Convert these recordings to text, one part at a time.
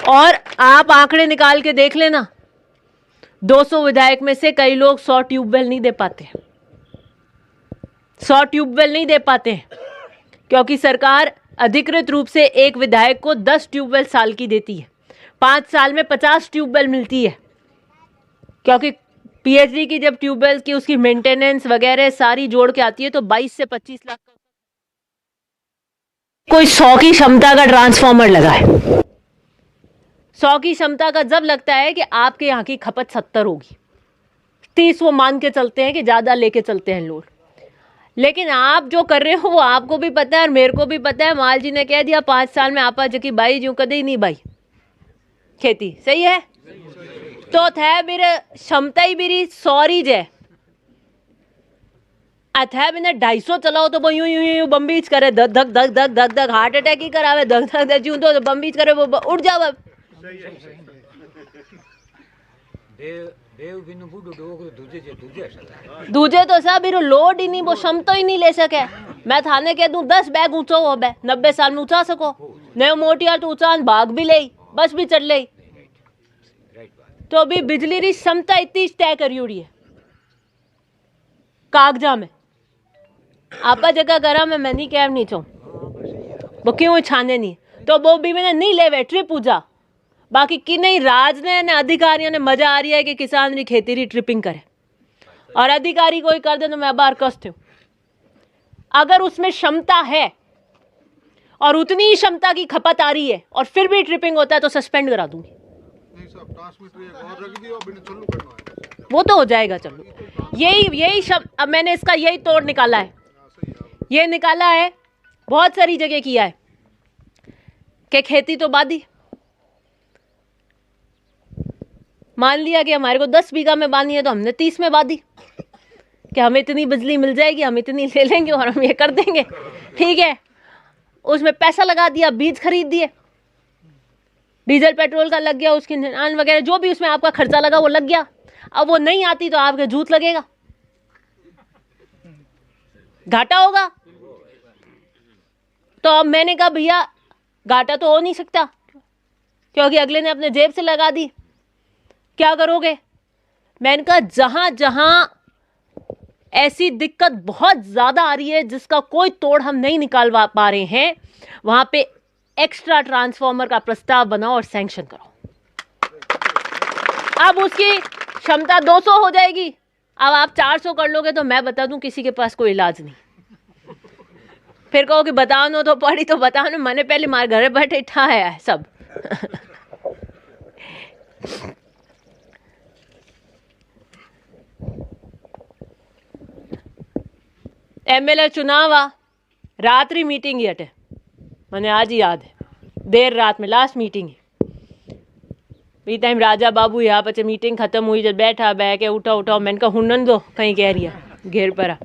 और आप आंकड़े निकाल के देख लेना, 200 विधायक में से कई लोग 100 ट्यूबवेल नहीं दे पाते, 100 ट्यूबवेल नहीं दे पाते हैं, क्योंकि सरकार अधिकृत रूप से एक विधायक को 10 ट्यूबवेल साल की देती है, 5 साल में 50 ट्यूबवेल मिलती है, क्योंकि पीएचडी की जब ट्यूबवेल की उसकी मेंटेनेंस वगैरह सारी जोड़ के आती है तो 22 से 25 लाख का कोई 100 की क्षमता का ट्रांसफार्मर लगाए। 100 की क्षमता का जब लगता है कि आपके यहाँ की खपत 70 होगी, 30 वो मान के चलते हैं कि ज़्यादा लेके चलते हैं लोड। लेकिन आप जो कर रहे हो वो आपको भी पता है और मेरे को भी पता है। माल जी ने कह दिया 5 साल में आपा जकी बाई जो कदे ही नहीं बाई खेती, सही है। तो थे मेरे क्षमता ही मेरी 100 जय अथे बिना 250 चलाओ तो वो यूं यूं यूं बम्बीच करे, धक धक धक धक धक धक हार्ट अटैक ही करावे, धक धक धक यूं तो बम्बीच करे, वो उठ जावे। दूजे तो सब बिरो लोड ही नहीं, वो क्षमता ही नहीं ले सके। मैं थाने कह दूं 10 बैग ऊंचो हो बे, 90 साल में ऊंचा सको नयो मोटियार तो ऊंचा भाग भी ले, बस भी चढ़ ले। तो अभी बिजली की क्षमता इतनी तय करी हुई है कागजा में, आपा जगह करा मैं नहीं कह नहीं चाहूँ वो क्यों छाने नहीं, तो वो भी मैंने नहीं ले ट्रिप पूजा। बाकी कि नहीं राज ने अधिकारियों ने मजा आ रही है कि किसान की खेती की ट्रिपिंग करे, और अधिकारी कोई कर दे तो मैं बाहर कष्ट हूँ। अगर उसमें क्षमता है और उतनी ही क्षमता की खपत आ रही है और फिर भी ट्रिपिंग होता है तो सस्पेंड करा दूंगी। वो तो हो जाएगा, चलो यही अब मैंने इसका यही तोड़ निकाला है, ये निकाला है बहुत सारी जगह किया है कि खेती तो बादी, मान लिया कि हमारे को 10 बीघा में बांधी है तो हमने 30 में बांधी कि हमें इतनी बिजली मिल जाएगी, हम इतनी ले लेंगे और हम ये कर देंगे, ठीक है। उसमें पैसा लगा दिया, बीज खरीद दिए, डीजल पेट्रोल का लग गया, उसकी निशान वगैरह जो भी उसमें आपका खर्चा लगा वो लग गया। अब वो नहीं आती तो आपके जूत लगेगा, घाटा होगा। तो अब मैंने कहा भैया घाटा तो हो नहीं सकता क्योंकि अगले ने अपने जेब से लगा दी, क्या करोगे। मैंने कहा जहां जहां ऐसी दिक्कत बहुत ज्यादा आ रही है जिसका कोई तोड़ हम नहीं निकाल पा रहे हैं, वहां पे एक्स्ट्रा ट्रांसफार्मर का प्रस्ताव बनाओ और सैंक्शन करो। अब उसकी क्षमता 200 हो जाएगी, अब आप 400 कर लोगे तो मैं बता दूं किसी के पास कोई इलाज नहीं। फिर कहो कि बताओ नो तो पड़ी तो बताओ ना, मैंने पहले मार घर बैठे ठा है सब। एमएलए चुनाव आ रात्रि मीटिंग ही हटे, मैंने आज ही याद है, देर रात में लास्ट मीटिंग है। बी टाइम राजा बाबू यहाँ पे मीटिंग खत्म हुई, जब बैठा बह के उठा उठाओ, मैंने कहा हुनन दो कहीं कह रही है घेर पर।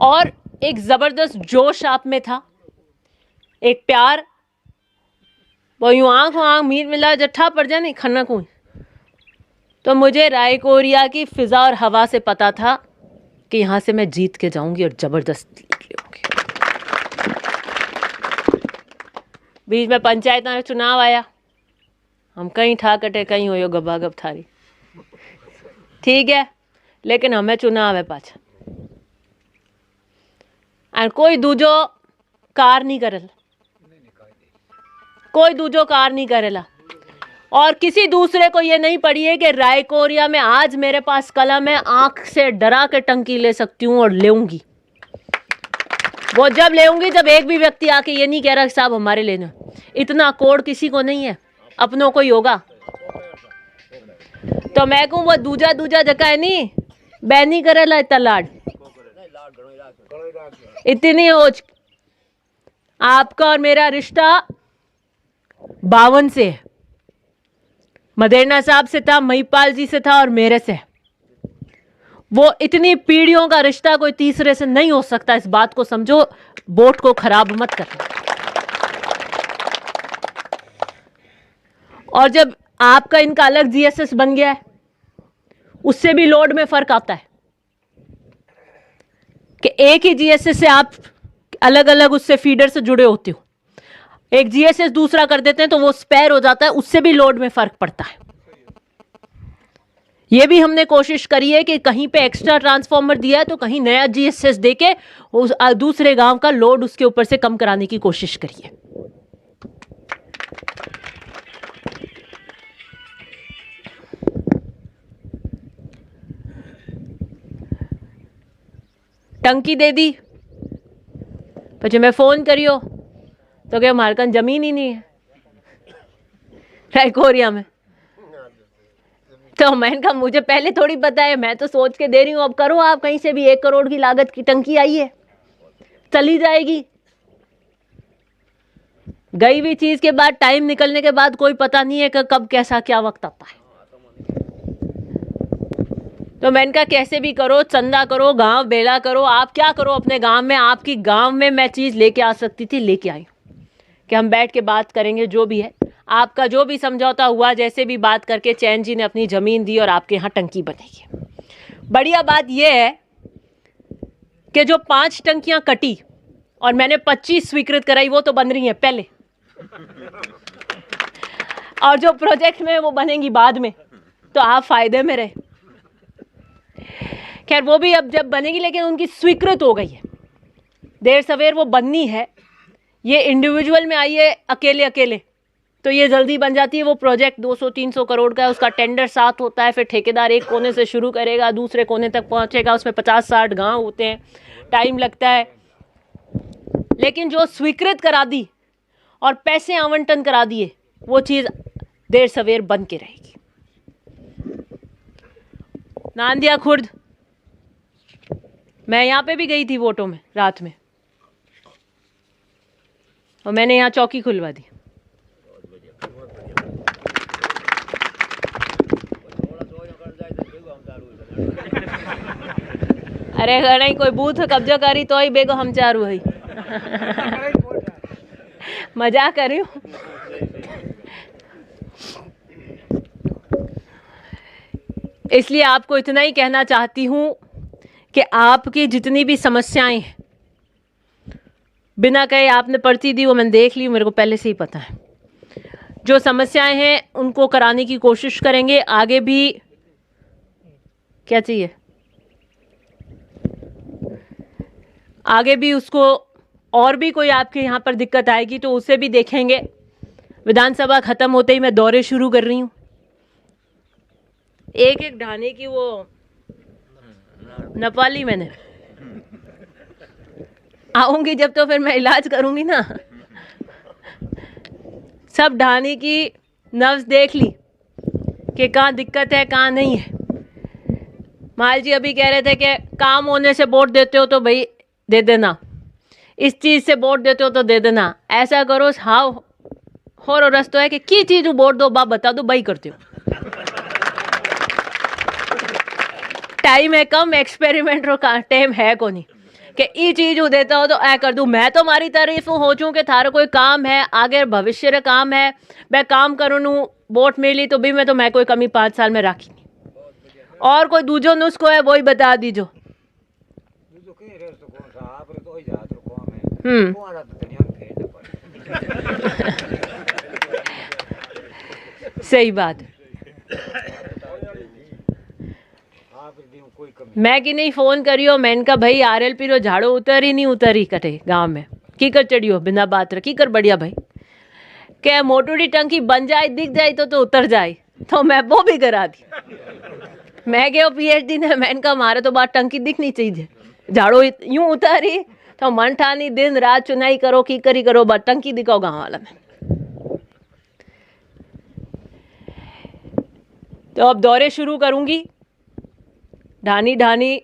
और एक जबरदस्त जोश आप में था, एक प्यार, वो यूं आंख मीट मिला जट्ठा पड़ जाए नहीं खन्ना को। तो मुझे रायकोरिया की फिजा और हवा से पता था कि यहाँ से मैं जीत के जाऊंगी और जबरदस्त जीत लूंगी। बीच में पंचायत में चुनाव आया, हम कहीं ठा कटे कहीं हो गबागब थारी, ठीक है, लेकिन हमें चुनाव है पाछा और कोई दूजो कार नहीं करेला, कोई दूजो कार नहीं करेला। और किसी दूसरे को ये नहीं पड़ी है कि रायकोरिया में आज मेरे पास कलम है, आंख से डरा के टंकी ले सकती हूँ और लेऊंगी। वो जब लेऊंगी जब एक भी व्यक्ति आके ये नहीं कह रहा साहब हमारे लेना, इतना कोड किसी को नहीं है, अपनों को ही होगा। तो मैं कहूँ वो दूजा दूजा जगह है नहीं बैनी करेला इतना लाड, इतनी ओज। आपका और मेरा रिश्ता 52 से है, मदेरना साहब से था, महिपाल जी से था और मेरे से। वो इतनी पीढ़ियों का रिश्ता कोई तीसरे से नहीं हो सकता, इस बात को समझो, वोट को खराब मत करना। और जब आपका इनका अलग जीएसएस बन गया है, उससे भी लोड में फर्क आता है कि एक ही जीएसएस से आप अलग अलग उससे फीडर से जुड़े होते हो। एक जीएसएस दूसरा कर देते हैं तो वो स्पेयर हो जाता है, उससे भी लोड में फर्क पड़ता है। ये भी हमने कोशिश करी है कि कहीं पे एक्स्ट्रा ट्रांसफार्मर दिया है तो कहीं नया जीएसएस देके उस दूसरे गांव का लोड उसके ऊपर से कम कराने की कोशिश करी है। टंकी दे दी, પછી मैं फोन करियो तो क्या हमारे कन जमीन ही नहीं है रायकोरिया में। तो मैंने कहा मुझे पहले थोड़ी पता है, मैं तो सोच के दे रही हूँ, अब करो आप कहीं से भी। 1 करोड़ की लागत की टंकी आई है, चली जाएगी। गई हुई चीज के बाद, टाइम निकलने के बाद कोई पता नहीं है कि कब कैसा क्या वक्त आता है। तो मैंने कहा कैसे भी करो, चंदा करो, गांव बेला करो, आप क्या करो अपने गांव में। आपकी गांव में मैं चीज लेके आ सकती थी, लेके आई कि हम बैठ के बात करेंगे, जो भी है आपका जो भी समझौता हुआ, जैसे भी बात करके चैन जी ने अपनी जमीन दी और आपके यहाँ टंकी बनेगी। बढ़िया बात यह है कि जो 5 टंकियां कटी और मैंने 25 स्वीकृत कराई, वो तो बन रही हैं पहले, और जो प्रोजेक्ट में वो बनेंगी बाद में, तो आप फायदे में रहे। खैर वो भी अब जब बनेगी, लेकिन उनकी स्वीकृत हो गई है, देर सवेर वो बननी है। ये इंडिविजुअल में आई है अकेले अकेले, तो ये जल्दी बन जाती है। वो प्रोजेक्ट 200-300 करोड़ का है, उसका टेंडर 7 होता है, फिर ठेकेदार एक कोने से शुरू करेगा, दूसरे कोने तक पहुंचेगा, उसमें 50-60 गांव होते हैं, टाइम लगता है। लेकिन जो स्वीकृत करा दी और पैसे आवंटन करा दिए, वो चीज़ देर सवेर बन के रहेगी। नांदिया खुर्द, मैं यहाँ पे भी गई थी वोटों में रात में, और मैंने यहाँ चौकी खुलवा दी। अरे नहीं कोई बूथ कब्जा करी तो ही बेगो हम चारू है मजाक कर रही हूँ। इसलिए आपको इतना ही कहना चाहती हूँ कि आपकी जितनी भी समस्याएं हैं, बिना कहे आपने पर्ची दी, वो मैंने देख ली, मेरे को पहले से ही पता है। जो समस्याएं हैं उनको कराने की कोशिश करेंगे। आगे भी क्या चाहिए, आगे भी उसको और भी कोई आपके यहाँ पर दिक्कत आएगी तो उसे भी देखेंगे। विधानसभा खत्म होते ही मैं दौरे शुरू कर रही हूँ, एक ढाने की वो नपाली मैंने आऊंगी जब, तो फिर मैं इलाज करूंगी ना। सब ढाने की नब्ज देख ली कि कहाँ दिक्कत है कहाँ नहीं है। माल जी अभी कह रहे थे कि काम होने से वोट देते हो तो भाई दे देना, इस चीज़ से वोट देते हो तो दे देना, ऐसा करो। हाँ हो रस्तो है कि की चीज़ वोट दो, बाप बता दो, भाई करते हो। टाइम है कम, एक्सपेरिमेंट रो का टाइम है को नहीं कि ई चीज देता हो तो ऐ कर दूं। मैं तो मारी तारीफ हो चूँ कि थारा कोई काम है, आगे भविष्य रे काम है, मैं काम करूँ, वोट मिली तो भी मैं कोई कमी 5 साल में राखी नहीं। और कोई दूजो नुस्खो है वही बता दीजो। सही बात। मैं कि नहीं फोन करियो, मैंने कहा भाई RLP रो झाड़ो उतर ही नहीं उतरी कटे गांव में, की कर चढ़ियो बिना बात की कर बढ़िया भाई के मोटूरी टंकी बन जाए दिख जाए तो उतर जाए, तो मैं वो भी करा दी। मैं गया PhD ने, मैंने कहा हमारे तो बात टंकी दिखनी चाहिए, झाड़ो यूं उतारी तो मन ठानी दिन रात चुनाई करो की करी करो, बात टंकी दिखाओ गाँव वाला में। तो अब दौरे शुरू करूंगी, ढानी ढानी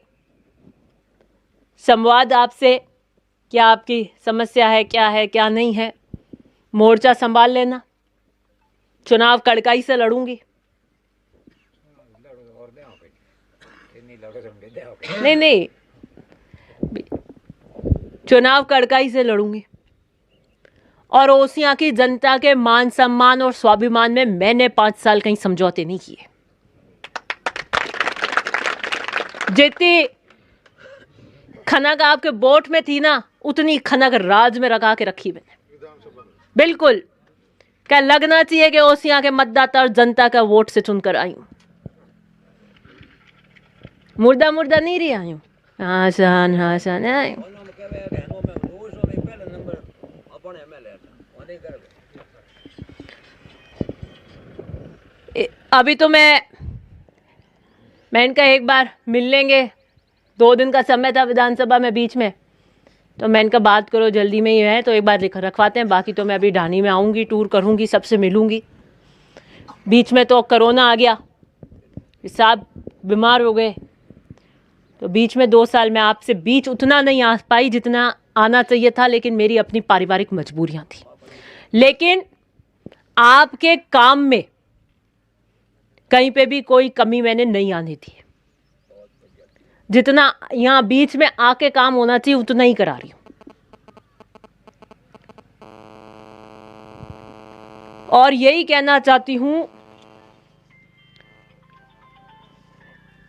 संवाद आपसे, क्या आपकी समस्या है क्या नहीं है, मोर्चा संभाल लेना। चुनाव कड़काई से लड़ूंगी, नहीं चुनाव कड़काई से लड़ूंगी। और ओसियां की जनता के मान सम्मान और स्वाभिमान में मैंने 5 साल कहीं समझौते नहीं किए। जितनी खनक आपके वोट में थी ना, उतनी खनक राज में रखा के रखी मैंने, बिल्कुल। क्या लगना चाहिए कि ओसियां के मतदाता और जनता का वोट से चुनकर आई हूं, मुर्दा मुर्दा नहीं रही आई हूं। हासन हासन है। अभी तो मैं इनका एक बार मिल लेंगे, 2 दिन का समय था विधानसभा में बीच में, तो मैं इनका बात करो जल्दी में ही है तो एक बार रखवाते हैं। बाकी तो मैं अभी ढानी में आऊँगी, टूर करूँगी, सबसे मिलूँगी। बीच में तो कोरोना आ गया, साहब बीमार हो गए, तो बीच में 2 साल में आपसे बीच उतना नहीं आ पाई जितना आना चाहिए था, लेकिन मेरी अपनी पारिवारिक मजबूरियाँ थी। लेकिन आपके काम में कहीं पे भी कोई कमी मैंने नहीं आने दी, जितना यहाँ बीच में आके काम होना चाहिए उतना ही करा रही हूँ। और यही कहना चाहती हूँ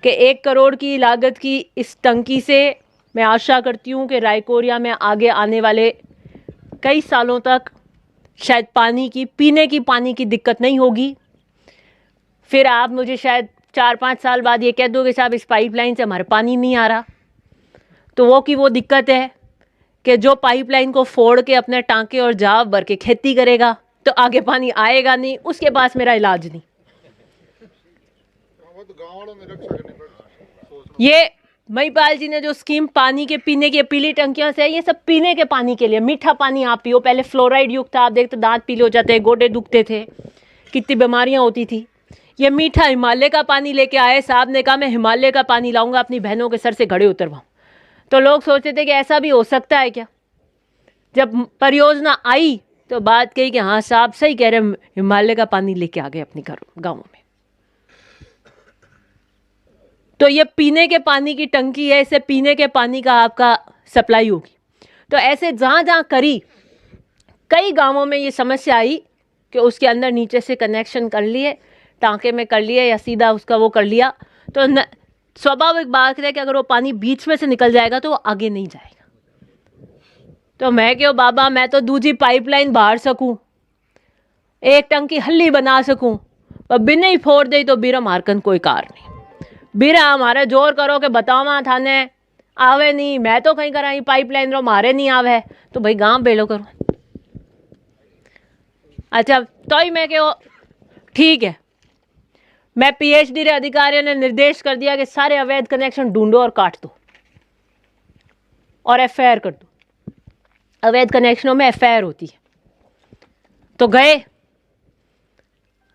कि 1 करोड़ की लागत की इस टंकी से मैं आशा करती हूँ कि रायकोरिया में आगे आने वाले कई सालों तक शायद पीने की पानी की दिक्कत नहीं होगी। फिर आप मुझे शायद 4-5 साल बाद ये कह दो कि साहब इस पाइपलाइन से हमारे पानी नहीं आ रहा, तो वो दिक्कत है कि जो पाइपलाइन को फोड़ के अपने टांके और जाव भर के खेती करेगा तो आगे पानी आएगा नहीं, उसके पास मेरा इलाज नहीं। ये महिपाल जी ने जो स्कीम पानी के पीने की पीली टंकियों से है, ये सब पीने के पानी के लिए, मीठा पानी आप पियो। पहले फ्लोराइड युक्त था, आप देखते दांत पीले हो जाते, गोडे दुखते थे, कितनी बीमारियां होती थी। ये मीठा हिमालय का पानी लेके आए, साहब ने कहा मैं हिमालय का पानी लाऊंगा, अपनी बहनों के सर से घड़े उतरवाऊं। तो लोग सोचते थे कि ऐसा भी हो सकता है क्या। जब परियोजना आई तो बात कही कि हाँ साहब सही कह रहे, हिमालय का पानी लेके आ गए अपने गाँवों में। तो ये पीने के पानी की टंकी है, इससे पीने के पानी का आपका सप्लाई होगी। तो ऐसे जहाँ जहाँ कई गांवों में ये समस्या आई कि उसके अंदर नीचे से कनेक्शन कर लिए, टांके में कर लिए या सीधा उसका वो कर लिया, तो स्वाभाविक बात है कि अगर वो पानी बीच में से निकल जाएगा तो वो आगे नहीं जाएगा। तो मैं क्यों बाबा, मैं तो दूसरी पाइपलाइन बाहर सकूं, 1 टंकी हल्ली बना सकूं, पर बिना ही फोड़ दे तो बीरा मारकन कोई कार नहीं। बीरा हमारे जोर करो कि बतावा थाने आवे नहीं, मैं तो कहीं कराई पाइपलाइन रो मारे नहीं आवे, तो भाई गांव बेलो करो। अच्छा तो ही मैं क्यों ठीक है, मैं PhD रे अधिकारियों ने निर्देश कर दिया कि सारे अवैध कनेक्शन ढूंढो और काट दो और FIR कर दो। अवैध कनेक्शनों में FIR होती है। तो गए,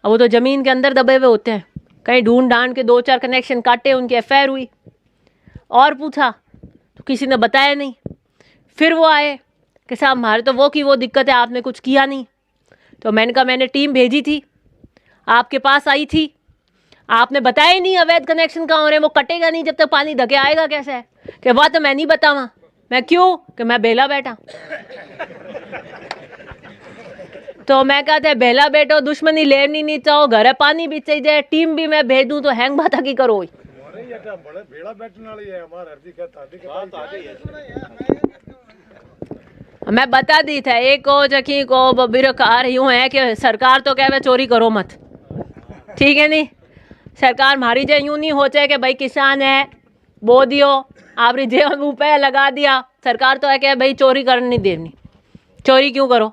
अब वो तो जमीन के अंदर दबे हुए होते हैं, कहीं ढूंढ ढांड के 2-4 कनेक्शन काटे, उनकी FIR हुई। और पूछा तो किसी ने बताया नहीं। फिर वो आए कि साहब हमारे तो वो की वो दिक्कत है, आपने कुछ किया नहीं। तो मैंने कहा मैंने टीम भेजी थी, आपके पास आई थी, आपने बताया ही नहीं अवैध कनेक्शन कहाँ हो रहे हैं, वो कटेगा नहीं जब तक पानी धके आएगा कैसे है। कि वह तो मैं नहीं बतावा। मैं क्यों, कि मैं बेला बैठा। तो मैं कहते हैं बेला बैठो, दुश्मनी लेनी नहीं चाहो, घर पानी भी चाहिए, टीम भी मैं भेज दूं तो हैंग बात की करो। मैं बता दी था एक को जखी को बेरोकार यूं है कि सरकार तो कहे चोरी करो मत, ठीक है नहीं। सरकार मारी जाए यूं नहीं हो चाहे कि भाई किसान है बो दियो, आपरी जेब में रुपया लगा दिया। सरकार तो है कि भाई चोरी करनी नहीं देनी, चोरी क्यों करो,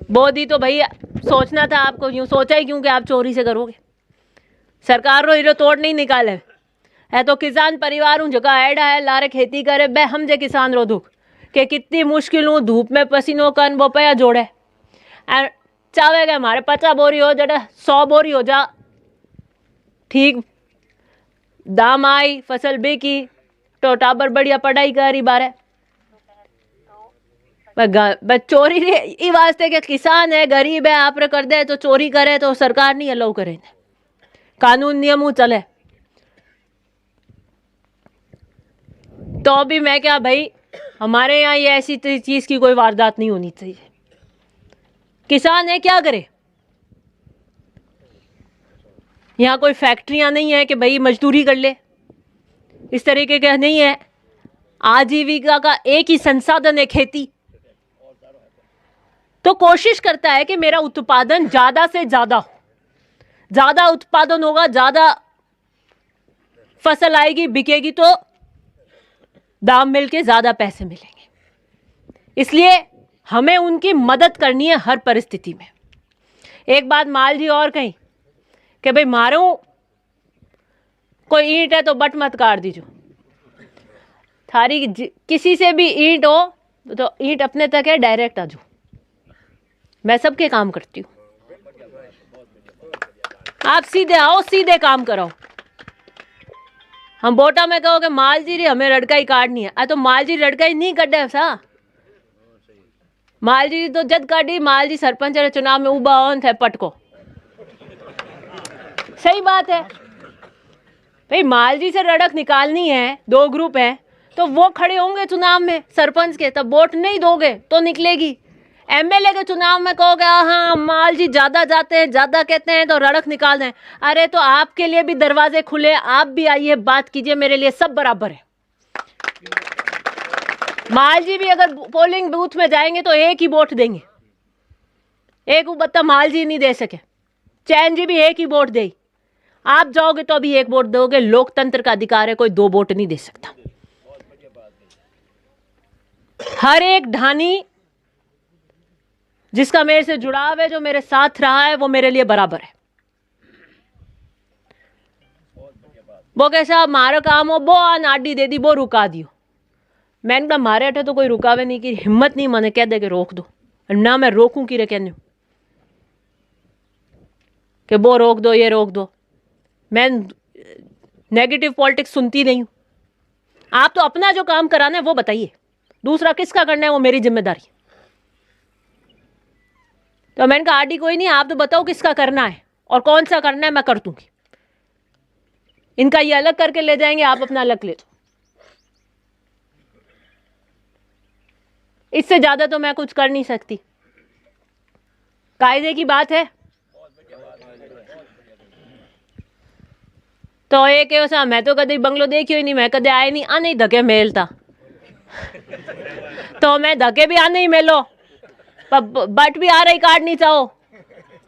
बो दी तो भाई सोचना था आपको, यूं सोचा ही क्यों कि आप चोरी से करोगे। सरकार रो हीरो तोड़ नहीं निकाले है, तो किसान परिवार हूँ जगह ऐड है लारे खेती करे बे हम जे किसान रो दुख कि कितनी मुश्किल हूँ, धूप में पसीनों कन वो पया जोड़े चाहे कि हमारे 50 बोरी हो जड़ा 100 बोरी हो जा, ठीक दाम आई फसल बेकी तो टाबर बढ़िया पढ़ाई करी बारे। चोरी ई वास्ते के किसान है गरीब है आप कर दे तो चोरी करे तो सरकार नहीं अलाउ करे, कानून नियम चले। तो भी मैं क्या भाई हमारे यहाँ ये ऐसी चीज की कोई वारदात नहीं होनी चाहिए। किसान है क्या करे, यहाँ कोई फैक्ट्रियां नहीं है कि भाई मजदूरी कर ले, इस तरीके का नहीं है। आजीविका का एक ही संसाधन है खेती, तो कोशिश करता है कि मेरा उत्पादन ज़्यादा से ज़्यादा हो, ज़्यादा उत्पादन होगा, ज़्यादा फसल आएगी, बिकेगी तो दाम मिलके ज़्यादा पैसे मिलेंगे। इसलिए हमें उनकी मदद करनी है हर परिस्थिति में। एक बात माल जी और कही कि भाई मारूं कोई ईंट है तो बट मत काट दीजो, थारी किसी से भी ईंट हो तो ईंट अपने तक है, डायरेक्ट आजो। मैं सबके काम करती हूँ, आप सीधे आओ, सीधे काम कराओ। हम बोटा में कहोगे माल जी रे हमें रड़काई काटनी है, तो माल जी रड़काई नहीं कटे सा, माल जी तो जद काटी माल जी सरपंच चुनाव में उबा ऑन थे पटको। सही बात है भाई, माल जी से रड़क निकालनी है, दो ग्रुप है तो वो खड़े होंगे चुनाव में सरपंच के, तब वोट नहीं दोगे तो निकलेगी। एमएलए के चुनाव में कहोगे हाँ माल जी ज्यादा जाते हैं, ज्यादा कहते हैं तो रड़क निकाल दें। अरे तो आपके लिए भी दरवाजे खुले, आप भी आइए, बात कीजिए, मेरे लिए सब बराबर है। माल जी भी अगर पोलिंग बूथ में जाएंगे तो एक ही वोट देंगे, एक बत्ता माल जी नहीं दे सके, चैन जी भी एक ही वोट दे। आप जाओगे तो अभी एक वोट दोगे, लोकतंत्र का अधिकार है, कोई दो वोट नहीं दे सकता। हर एक ढानी जिसका मेरे से जुड़ाव है, जो मेरे साथ रहा है, वो मेरे लिए बराबर है। वो कैसा मारो काम हो, वो नाडी दे दी, वो रुका दियो। मैंने कहा मारे अठे तो कोई रुकावे नहीं की हिम्मत नहीं, मने कह दे के रोक दो, ना मैं रोकूं की रे कहने कि वो रोक दो, ये रोक दो। मैं नेगेटिव पॉलिटिक्स सुनती नहीं हूं। आप तो अपना जो काम कराना है वो बताइए, दूसरा किसका करना है वो मेरी जिम्मेदारी। तो मैंने कहा आरडी कोई नहीं, आप तो बताओ किसका करना है और कौन सा करना है, मैं कर दूंगी। इनका ये अलग करके ले जाएंगे, आप अपना अलग ले जाओ। इससे ज्यादा तो मैं कुछ कर नहीं सकती, कायदे की बात है। तो एक ऐसा मैं तो कभी बंगलो देखियो ही नहीं, मैं कदे आए नहीं, आने ही धके मेलता तो मैं धके भी आने ही मेलो, बट भी आ रही कार्ड नहीं चाहो,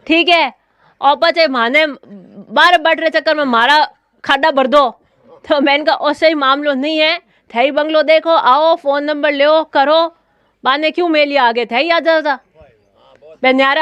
ठीक है। और पचे माने 12 बट रहे चक्कर में मारा खाडा भर दो। तो मैंने कहा ओ सही मामलो नहीं है, थे बंगलो देखो, आओ फोन नंबर लो, करो, बाने क्यों मेलिया आगे थे आ जाता। मैं न्यारा